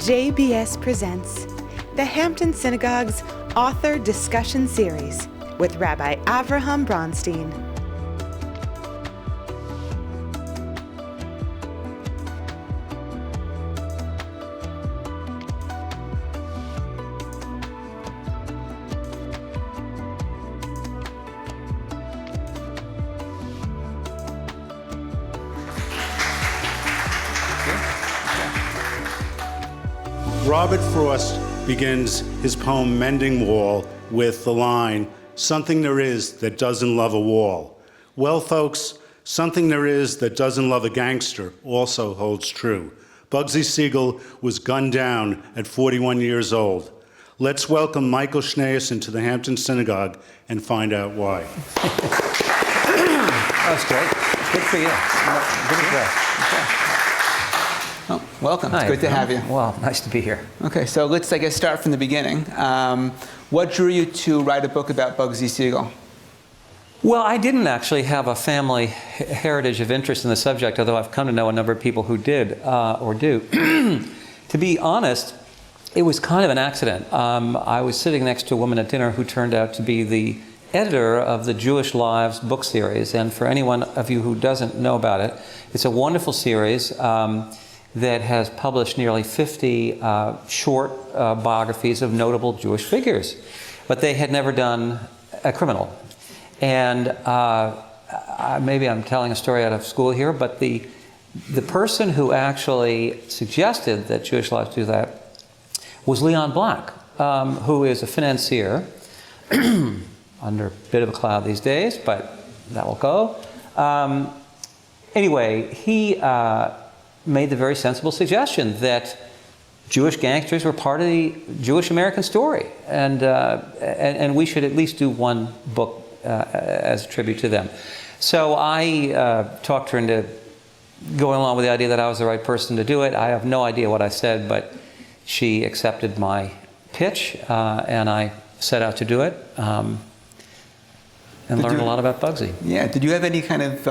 JBS presents the Hampton Synagogue's Author Discussion Series with Rabbi Avraham Bronstein. Robert Frost begins his poem Mending Wall with the line, "Something there is that doesn't love a wall." Well, folks, something there is that doesn't love a gangster also holds true. Bugsy Siegel was gunned down at 41 years old. Let's welcome Michael Shnayerson to the Hampton Synagogue and find out why. That's great. Good for you. Good address. Oh, welcome. Hi. It's good to have you. Well, nice to be here. Okay, so let's, I guess, start from the beginning. What drew you to write a book about Bugsy Siegel? Well, I didn't actually have a family heritage of interest in the subject, although I've come to know a number of people who did or do. To be honest, it was kind of an accident. I was sitting next to a woman at dinner who turned out to be the editor of the Jewish Lives book series. And for anyone of you who doesn't know about it, it's a wonderful series that has published nearly 50 short biographies of notable Jewish figures. But they had never done a criminal. And maybe I'm telling a story out of school here, but the person who actually suggested that Jewish Lives do that was Leon Black, who is a financier, under a bit of a cloud these days, but that will go. Anyway, he made the very sensible suggestion that Jewish gangsters were part of the Jewish American story, and we should at least do one book as a tribute to them. So I talked her into going along with the idea that I was the right person to do it. I have no idea what I said, but she accepted my pitch, and I set out to do it. And learned a lot about Bugsy. Yeah, did you have any kind of,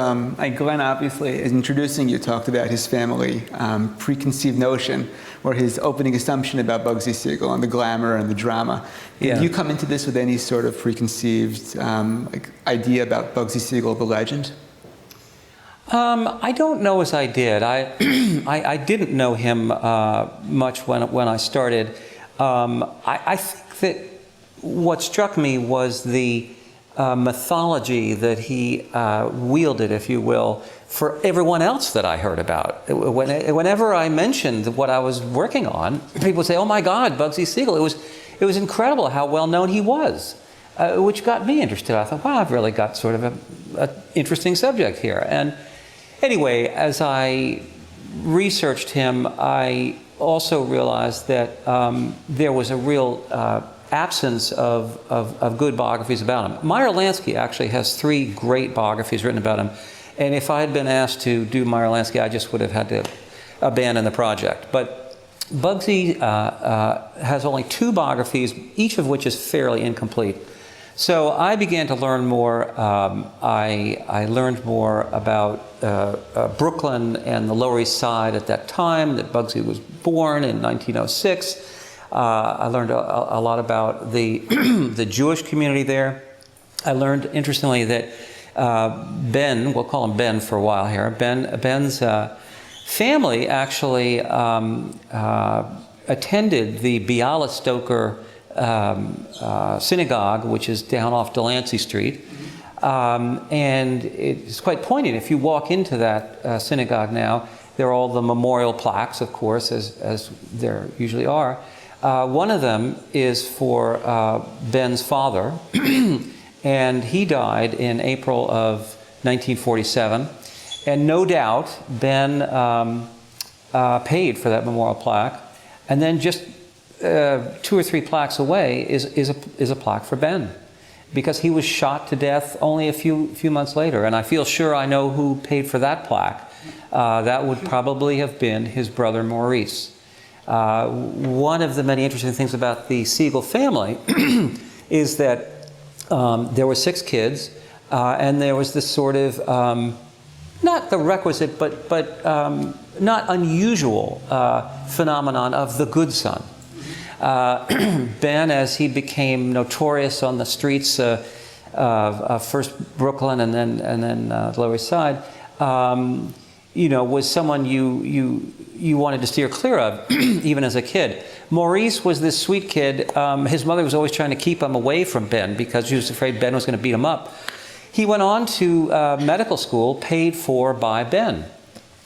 Glenn obviously, in introducing you, talked about his family preconceived notion, or his opening assumption about Bugsy Siegel and the glamour and the drama. Yeah. Did you come into this with any sort of preconceived idea about Bugsy Siegel, the legend? I don't know as I did. I didn't know him much when I started. I think that what struck me was the mythology that he wielded, if you will, for everyone else that I heard about. Whenever I mentioned what I was working on, people would say, "Oh my God, Bugsy Siegel!" It was incredible how well known he was, which got me interested. I thought, "Wow, I've really got sort of an interesting subject here." And anyway, as I researched him, I also realized that there was a real absence of good biographies about him. Meyer Lansky actually has 3 great biographies written about him, and if I had been asked to do Meyer Lansky, I just would have had to abandon the project. But Bugsy has only 2 biographies, each of which is fairly incomplete. So I began to learn more. I learned more about Brooklyn and the Lower East Side at that time, that Bugsy was born in 1906. I learned a lot about the the Jewish community there. I learned, interestingly, that Ben, we'll call him Ben for a while here, Ben's family actually attended the Bialystoker synagogue, which is down off Delancey Street. And it's quite poignant. If you walk into that synagogue now, there are all the memorial plaques, of course, as there usually are. One of them is for Ben's father, and he died in April of 1947. And no doubt Ben paid for that memorial plaque. And then just 2 or 3 plaques away is a plaque for Ben, because he was shot to death only a few months later. And I feel sure I know who paid for that plaque. That would probably have been his brother Maurice. One of the many interesting things about the Siegel family is that there were 6 kids, and there was this sort of not the requisite, but not unusual phenomenon of the good son. Ben, as he became notorious on the streets of first Brooklyn and then the Lower East Side, was someone you wanted to steer clear of, even as a kid. Maurice was this sweet kid. His mother was always trying to keep him away from Ben because she was afraid Ben was going to beat him up. He went on to medical school paid for by Ben.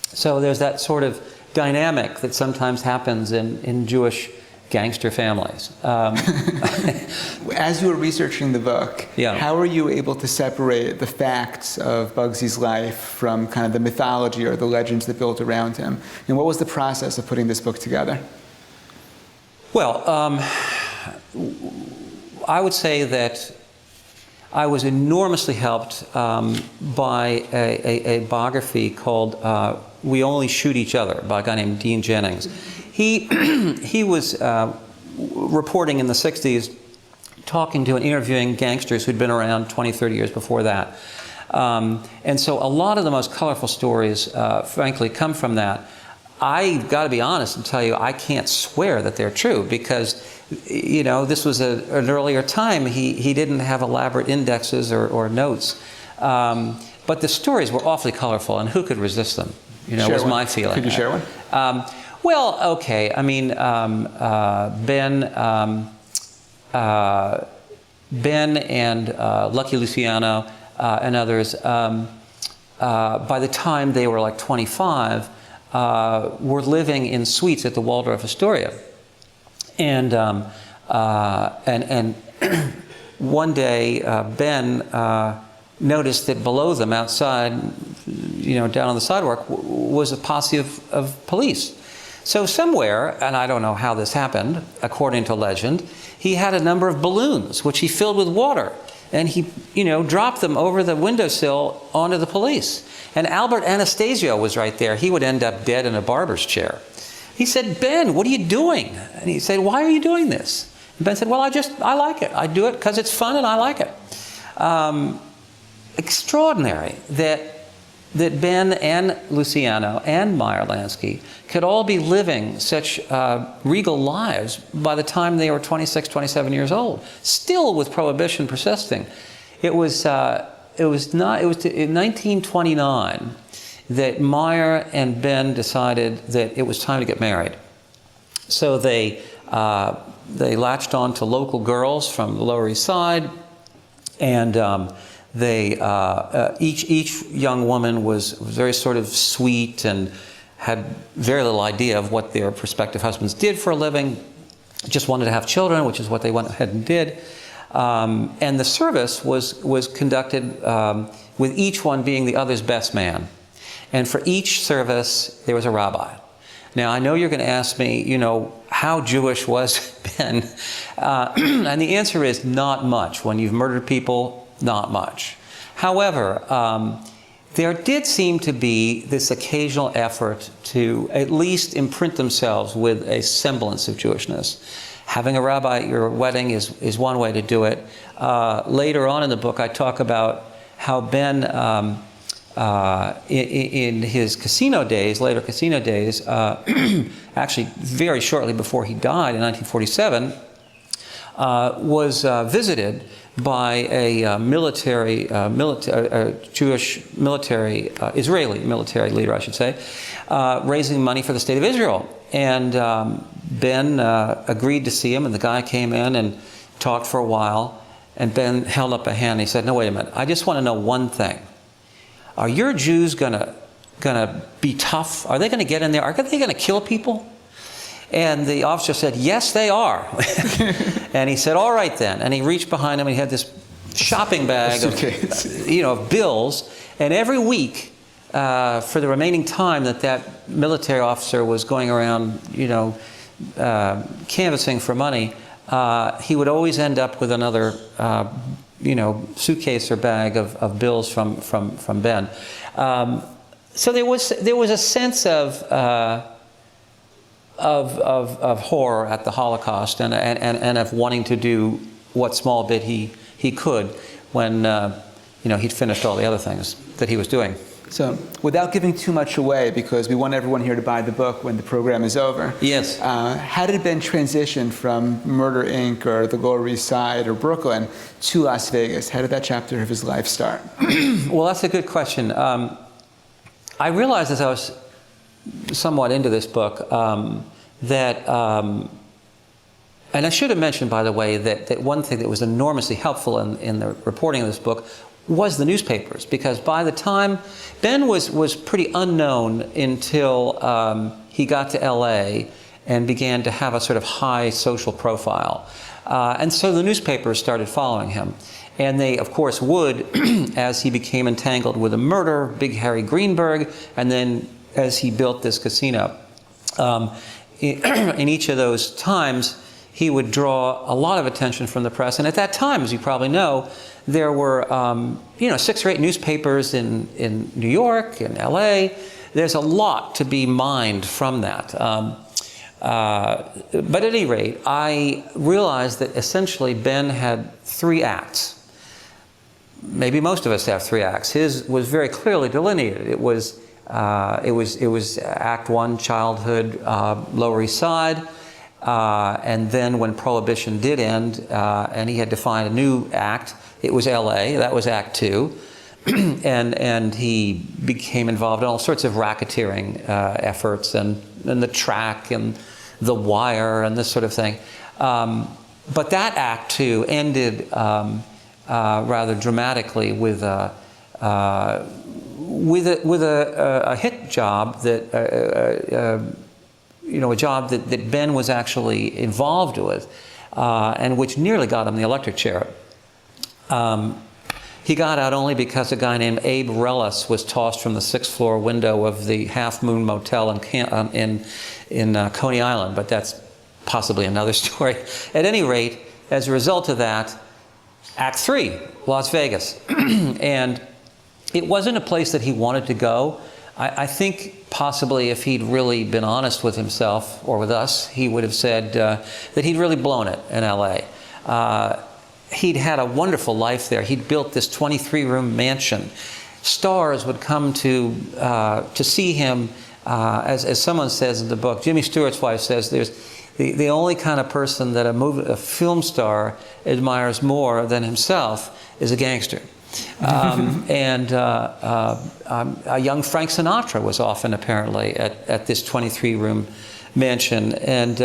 So there's that sort of dynamic that sometimes happens in Jewish gangster families. As you were researching the book, Yeah. how were you able to separate the facts of Bugsy's life from kind of the mythology or the legends that built around him? And what was the process of putting this book together? Well, I would say that I was enormously helped by a biography called We Only Shoot Each Other by a guy named Dean Jennings. He was reporting in the 60s, talking to and interviewing gangsters who'd been around 20, 30 years before that. And so a lot of the most colorful stories, frankly, come from that. I've got to be honest and tell you, I can't swear that they're true because, this was an earlier time. He didn't have elaborate indexes or notes. But the stories were awfully colorful, and who could resist them? Was my feeling. Could you share one? Well, okay. I mean, Ben and Lucky Luciano and others, by the time they were like 25, were living in suites at the Waldorf Astoria. And one day, Ben noticed that below them, outside, down on the sidewalk, was a posse of police. So somewhere, and I don't know how this happened, according to legend, he had a number of balloons, which he filled with water. And he, dropped them over the windowsill onto the police. And Albert Anastasio was right there. He would end up dead in a barber's chair. He said, Ben, what are you doing? And he said, why are you doing this? And Ben said, well, I like it. I do it because it's fun and I like it. Extraordinary that Ben and Luciano and Meyer Lansky could all be living such regal lives by the time they were 26, 27 years old, still with Prohibition persisting. It was in 1929 that Meyer and Ben decided that it was time to get married. So they latched on to local girls from the Lower East Side, and each young woman was very sort of sweet and had very little idea of what their prospective husbands did for a living, just wanted to have children, which is what they went ahead and did. And the service was conducted with each one being the other's best man. And for each service, there was a rabbi. Now, I know you're going to ask me, how Jewish was Ben? And the answer is not much. When you've murdered people, not much. However, there did seem to be this occasional effort to at least imprint themselves with a semblance of Jewishness. Having a rabbi at your wedding is one way to do it. Later on in the book, I talk about how Ben, in his later casino days, actually very shortly before he died in 1947, was visited by a Jewish military, Israeli military leader, I should say, raising money for the state of Israel. And Ben agreed to see him, and the guy came in and talked for a while, and Ben held up a hand and he said, no, wait a minute, I just want to know one thing. Are your Jews gonna be tough? Are they gonna get in there? Are they gonna kill people? And the officer said, yes, they are. And he said, all right then. And he reached behind him and he had this shopping bag of bills. And every week, for the remaining time that military officer was going around, canvassing for money, he would always end up with another, suitcase or bag of bills from Ben. So there was a sense of horror at the Holocaust and of wanting to do what small bit he could when he'd finished all the other things that he was doing. So, without giving too much away, because we want everyone here to buy the book when the program is over. Yes. How did Ben transition from Murder, Inc. or the Lower East Side or Brooklyn to Las Vegas? How did that chapter of his life start? Well, that's a good question. I realized as I was somewhat into this book that, and I should have mentioned, by the way, that one thing that was enormously helpful in the reporting of this book was the newspapers, because by the time Ben was pretty unknown until he got to LA and began to have a sort of high social profile. And so the newspapers started following him. And they, of course, would, as he became entangled with a murder, Big Harry Greenberg, and then as he built this casino. In each of those times, he would draw a lot of attention from the press. And at that time, as you probably know, there were 6 or 8 newspapers in New York, in LA. There's a lot to be mined from that. But at any rate, I realized that essentially Ben had 3 acts. Maybe most of us have 3 acts. His was very clearly delineated. It was Act 1, childhood, Lower East Side. And then when Prohibition did end, and he had to find a new act, it was LA. That was Act 2. and he became involved in all sorts of racketeering efforts, and the track and the wire and this sort of thing. But that Act 2 ended rather dramatically with a hit job that a job that Ben was actually involved with, and which nearly got him the electric chair. He got out only because a guy named Abe Relis was tossed from the 6th floor window of the Half Moon Motel in Coney Island, but that's possibly another story. At any rate, as a result of that, Act 3, Las Vegas. And it wasn't a place that he wanted to go. I think possibly if he'd really been honest with himself or with us, he would have said that he'd really blown it in LA. He'd had a wonderful life there. He'd built this 23-room mansion. Stars would come to see him, as someone says in the book. Jimmy Stewart's wife says there's the only kind of person that a film star admires more than himself is a gangster. And a young Frank Sinatra was often apparently at this 23-room mansion, and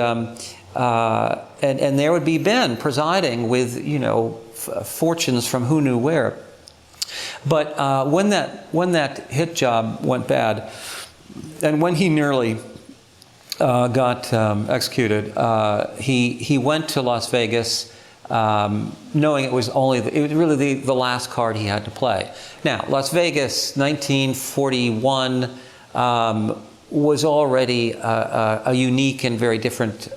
there would be Ben presiding with fortunes from who knew where. But when that hit job went bad, and when he nearly got executed, he went to Las Vegas. Knowing it was really the last card he had to play. Now, Las Vegas, 1941, was already a unique and very different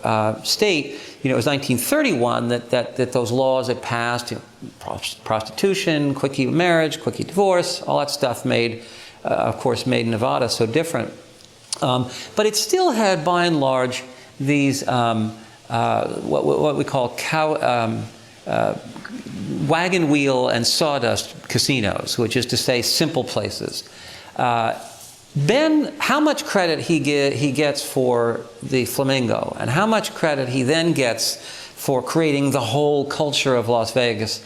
state. It was 1931 that those laws had passed. Prostitution, quickie marriage, quickie divorce, all that stuff made Nevada so different. But it still had, by and large, these what we call wagon wheel and sawdust casinos, which is to say simple places. Ben, how much credit he gets for the Flamingo, and how much credit he then gets for creating the whole culture of Las Vegas,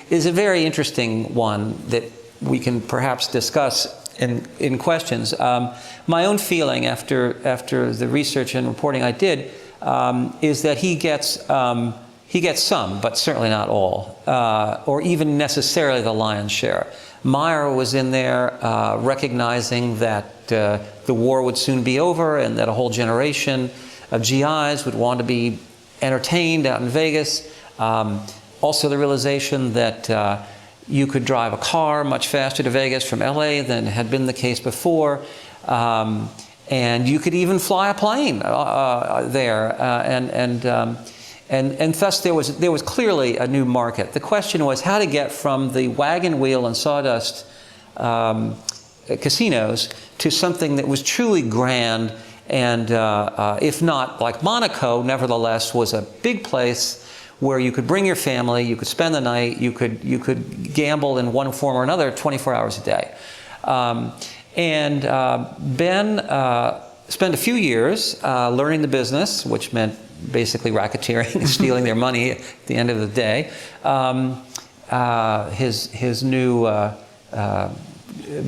is a very interesting one that we can perhaps discuss in questions. My own feeling after the research and reporting I did is that he gets some, but certainly not all, or even necessarily the lion's share. Meyer was in there recognizing that the war would soon be over and that a whole generation of GIs would want to be entertained out in Vegas. Also the realization that you could drive a car much faster to Vegas from LA than had been the case before. And you could even fly a plane there, and thus there was clearly a new market. The question was how to get from the wagon wheel and sawdust casinos to something that was truly grand, and if not like Monaco, nevertheless was a big place where you could bring your family, you could spend the night, you could gamble in one form or another 24 hours a day. And Ben spent a few years learning the business, which meant basically racketeering and stealing their money at the end of the day. His new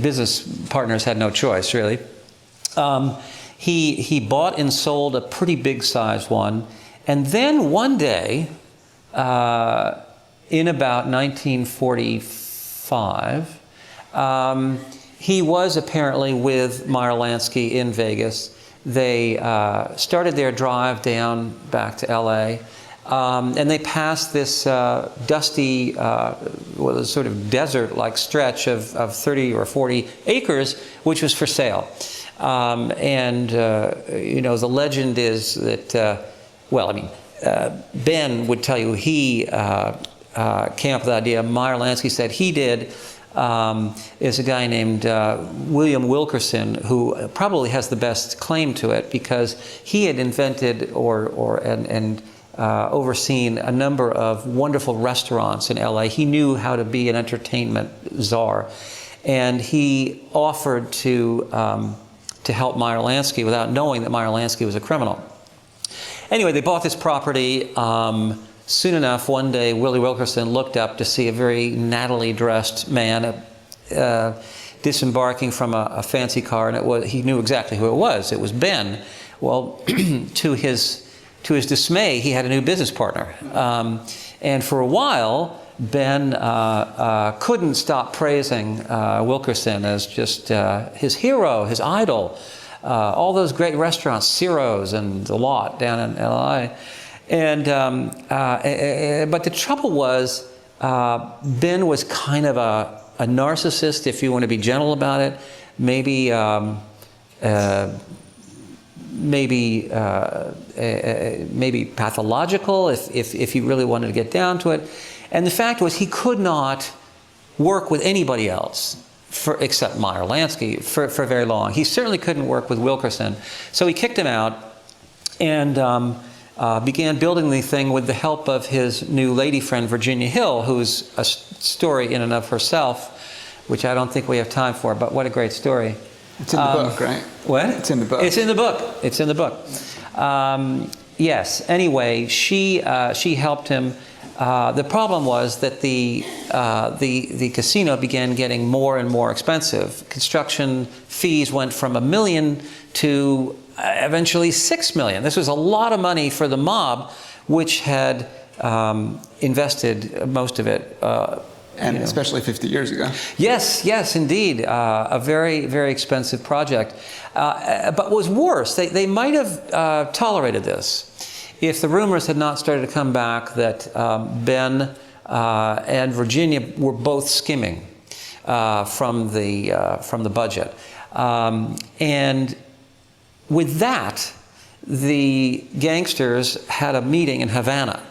business partners had no choice, really. He bought and sold a pretty big-sized one, and then one day, in about 1945, he was apparently with Meyer Lansky in Vegas. They started their drive down back to LA, and they passed this dusty, sort of desert-like stretch of 30 or 40 acres, which was for sale. The legend is that, Ben would tell you he came up with the idea. Meyer Lansky said he did. Is a guy named William Wilkerson, who probably has the best claim to it because he had invented and overseen a number of wonderful restaurants in LA. He knew how to be an entertainment czar, and he offered to help Meyer Lansky without knowing that Meyer Lansky was a criminal. Anyway, they bought this property. Soon enough, one day, Willie Wilkerson looked up to see a very nattily dressed man disembarking from a fancy car, and he knew exactly who it was. It was Ben. Well, to his dismay, he had a new business partner. And for a while, Ben couldn't stop praising Wilkerson as just his hero, his idol. All those great restaurants, Ciro's and the lot down in L.A., but the trouble was, Ben was kind of a narcissist, if you want to be gentle about it. Maybe pathological, if you really wanted to get down to it. And the fact was, he could not work with anybody else except Meyer Lansky for very long. He certainly couldn't work with Wilkerson, so he kicked him out and began building the thing with the help of his new lady friend, Virginia Hill, who's a story in and of herself, which I don't think we have time for, but what a great story. It's in the book, right? What? It's in the book. It's in the book. It's in the book. Yes. Anyway, she helped him. The problem was that the casino began getting more and more expensive. Construction fees went from $1 million to eventually $6 million. This was a lot of money for the mob, which had invested most of it. And especially 50 years ago. Yes, indeed. A very, very expensive project. But what was worse, they might have tolerated this if the rumors had not started to come back that Ben and Virginia were both skimming from the budget. And with that, the gangsters had a meeting in Havana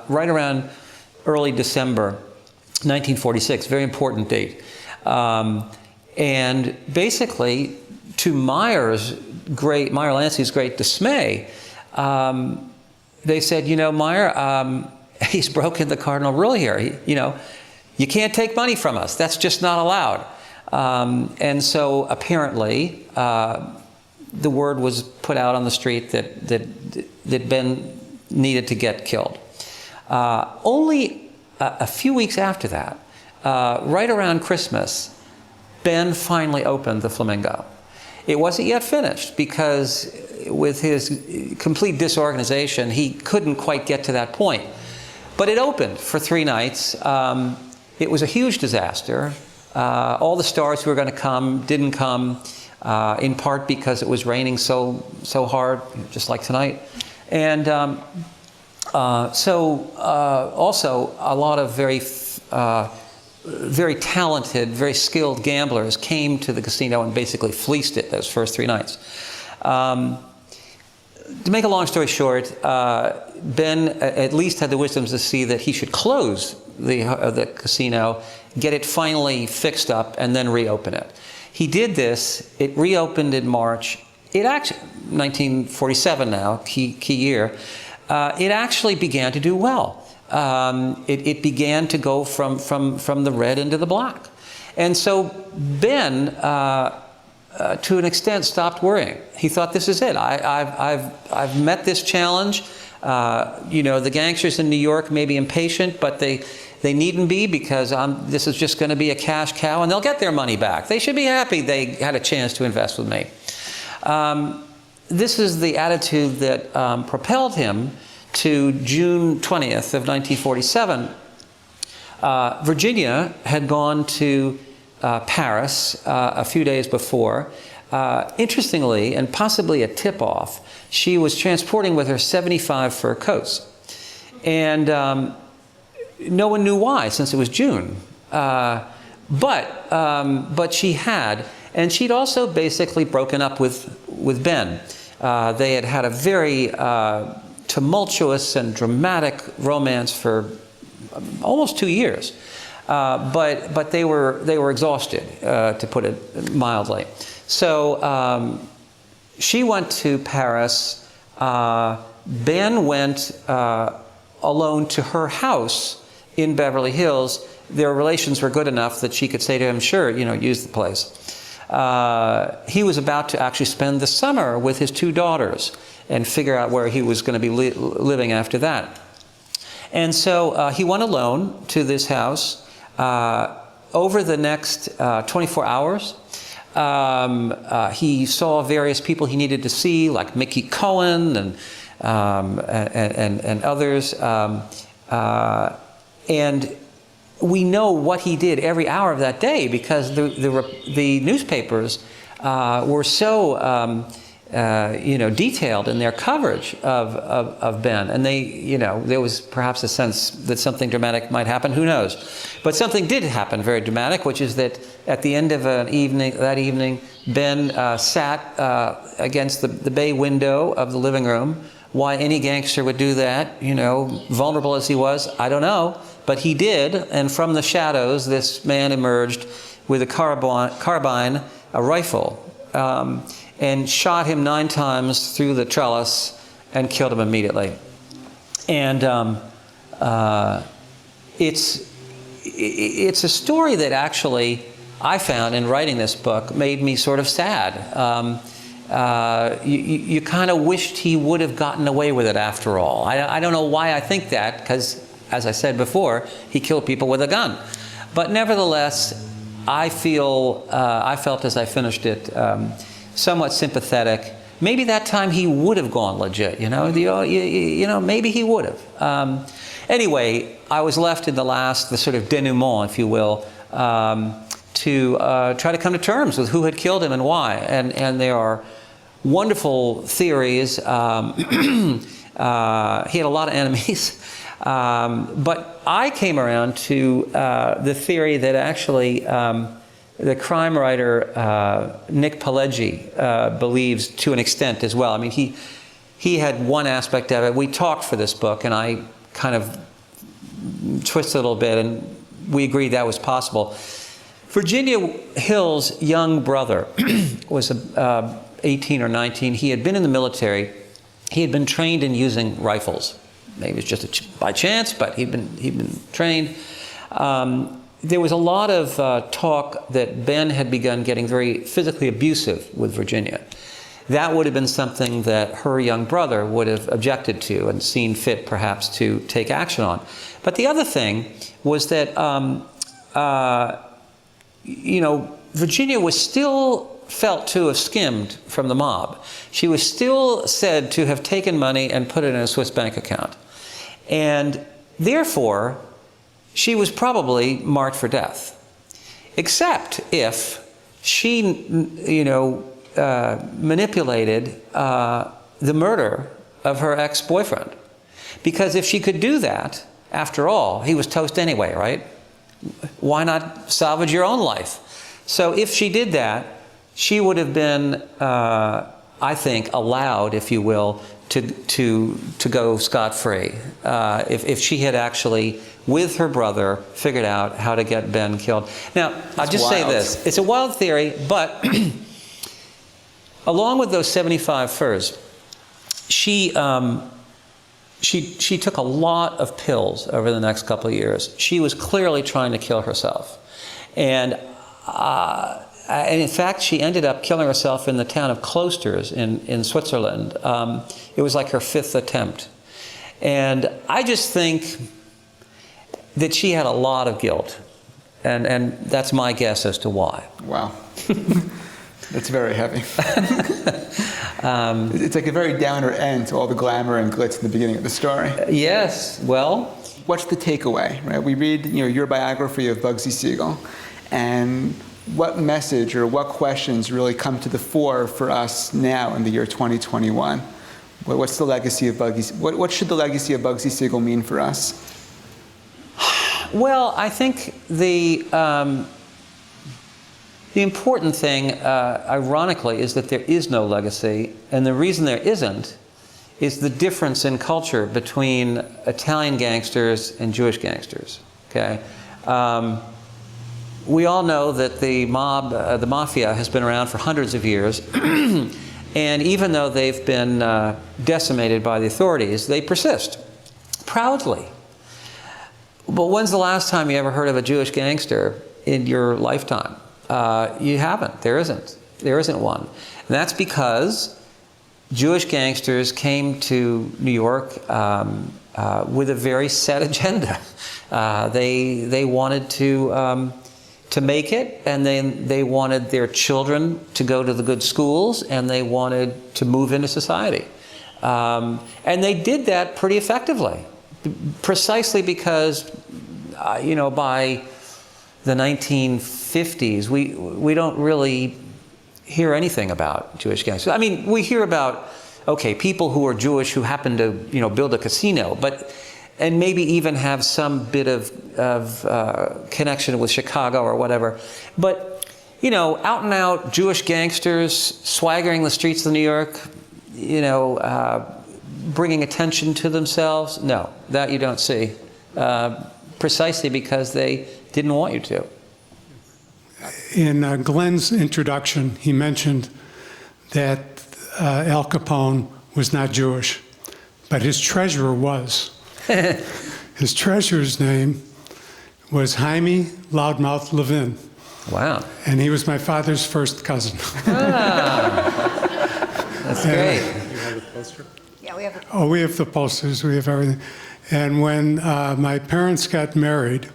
right around early December 1946, very important date. And basically, to Meyer Lansky's great dismay, they said, Meyer, he's broken the cardinal rule here. You can't take money from us. That's just not allowed. And so apparently, the word was put out on the street that Ben needed to get killed. Only a few weeks after that, right around Christmas, Ben finally opened the Flamingo. It wasn't yet finished because with his complete disorganization, he couldn't quite get to that point. But it opened for 3 nights. It was a huge disaster. All the stars who were going to come didn't come, in part because it was raining so hard, just like tonight. And also a lot of very talented, very skilled gamblers came to the casino and basically fleeced it those first 3 nights. To make a long story short, Ben at least had the wisdom to see that he should close the casino, get it finally fixed up, and then reopen it. He did this. It reopened in March. It actually, 1947 now, key year. It actually began to do well. It began to go from the red into the black. And so Ben, to an extent, stopped worrying. He thought, this is it. I've met this challenge. The gangsters in New York may be impatient, but they needn't be, because this is just going to be a cash cow, and they'll get their money back. They should be happy they had a chance to invest with me. This is the attitude that propelled him to June 20th of 1947. Virginia had gone to Paris a few days before. Interestingly, and possibly a tip-off, she was transporting with her 75 fur coats. And no one knew why, since it was June. But she had. And she'd also basically broken up with Ben. They had had a very tumultuous and dramatic romance for almost 2 years. But they were exhausted, to put it mildly. So she went to Paris. Ben went alone to her house in Beverly Hills. Their relations were good enough that she could say to him, sure, use the place. He was about to actually spend the summer with his 2 daughters and figure out where he was going to be living after that. And so he went alone to this house. Over the next 24 hours, he saw various people he needed to see, like Mickey Cohen and others. And we know what he did every hour of that day, because the newspapers were so detailed in their coverage of Ben, and there was perhaps a sense that something dramatic might happen. Who knows? But something did happen very dramatic, which is that at the end of that evening, Ben sat against the bay window of the living room. Why any gangster would do that, vulnerable as he was, I don't know. But he did, and from the shadows, this man emerged with a carbine, a rifle, and shot him 9 times through the trellis and killed him immediately. And it's a story that actually I found in writing this book made me sort of sad. You kind of wished he would have gotten away with it after all. I don't know why I think that, because, as I said before, he killed people with a gun. But nevertheless, I felt as I finished it, somewhat sympathetic. Maybe that time he would have gone legit, maybe he would have. Anyway, I was left in the sort of denouement, if you will, to try to come to terms with who had killed him and why. And there are wonderful theories. He had a lot of enemies. But I came around to the theory that actually the crime writer Nick Pileggi believes to an extent as well. I mean, he had one aspect of it. We talked for this book, and I kind of twisted a little bit, and we agreed that was possible. Virginia Hill's young brother was 18 or 19. He had been in the military. He had been trained in using rifles. Maybe it's just by chance, but he'd been trained. There was a lot of talk that Ben had begun getting very physically abusive with Virginia. That would have been something that her young brother would have objected to and seen fit perhaps to take action on. But the other thing was that, Virginia was still felt to have skimmed from the mob. She was still said to have taken money and put it in a Swiss bank account. And therefore, she was probably marked for death. Except if she, manipulated the murder of her ex-boyfriend. Because if she could do that, after all, he was toast anyway, right? Why not salvage your own life? So if she did that, she would have been, I think, allowed, if you will, to go scot-free. If she had actually, with her brother, figured out how to get Ben killed. Now, I'll just say this. It's a wild theory, but along with those 75 furs, she took a lot of pills over the next couple of years. She was clearly trying to kill herself. And and in fact, she ended up killing herself in the town of Klosters in Switzerland. It was like her 5th attempt. And I just think that she had a lot of guilt. And that's my guess as to why. Wow. That's very heavy. It's like a very downer end to all the glamour and glitz in the beginning of the story. Yes, well. What's the takeaway, right? We read your biography of Bugsy Siegel, and what message or what questions really come to the fore for us now in the year 2021? What's the legacy of Bugsy? What should the legacy of Bugsy Siegel mean for us? Well, I think the important thing, ironically, is that there is no legacy, and the reason there isn't is the difference in culture between Italian gangsters and Jewish gangsters. Okay, we all know that the mob, the mafia, has been around for hundreds of years, and even though they've been decimated by the authorities, they persist proudly. But when's the last time you ever heard of a Jewish gangster in your lifetime? You haven't. There isn't. There isn't one. And that's because Jewish gangsters came to New York with a very set agenda. They wanted to make it, and then they wanted their children to go to the good schools, and they wanted to move into society. And they did that pretty effectively, precisely because, by the 1950s, we don't really hear anything about Jewish gangsters. I mean, we hear about, okay, people who are Jewish who happen to, build a casino, and maybe even have some bit of connection with Chicago or whatever. But, out and out Jewish gangsters swaggering the streets of New York, bringing attention to themselves, no, that you don't see. Precisely because they didn't want you to. In Glenn's introduction, he mentioned that Al Capone was not Jewish, but his treasurer was. His treasurer's name was Jaime Loudmouth Levin. Wow. And he was my father's first cousin. That's great. You have the poster? Yeah, we have the posters. Oh, we have the posters. We have everything. And when my parents got married,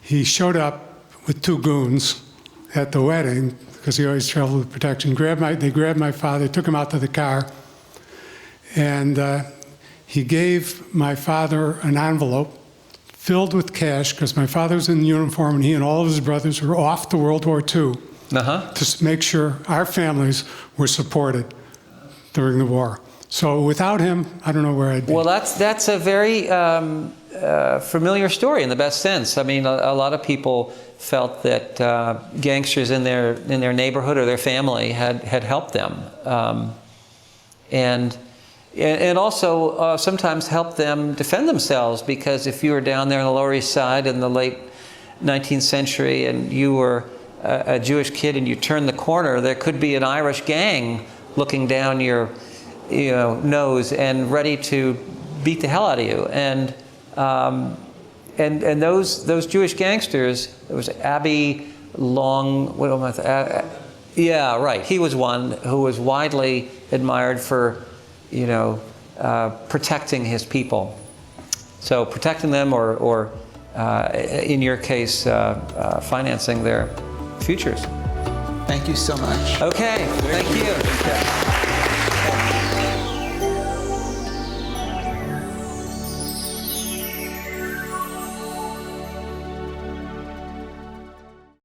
he showed up with 2 goons at the wedding, because he always traveled with protection. They grabbed my father, took him out to the car, and he gave my father an envelope filled with cash, because my father was in uniform, and he and all of his brothers were off to World War II to make sure our families were supported during the war. So without him, I don't know where I'd be. Well, that's a very familiar story in the best sense. I mean, a lot of people felt that gangsters in their neighborhood or their family had helped them, and also sometimes helped them defend themselves, because if you were down there on the Lower East Side in the late 19th century and you were a Jewish kid and you turned the corner, there could be an Irish gang looking down your nose and ready to beat the hell out of you. And those Jewish gangsters, there was Abby Long, yeah, right. He was one who was widely admired for, protecting his people. So protecting them, or in your case, financing their futures. Thank you so much. Okay, thank you.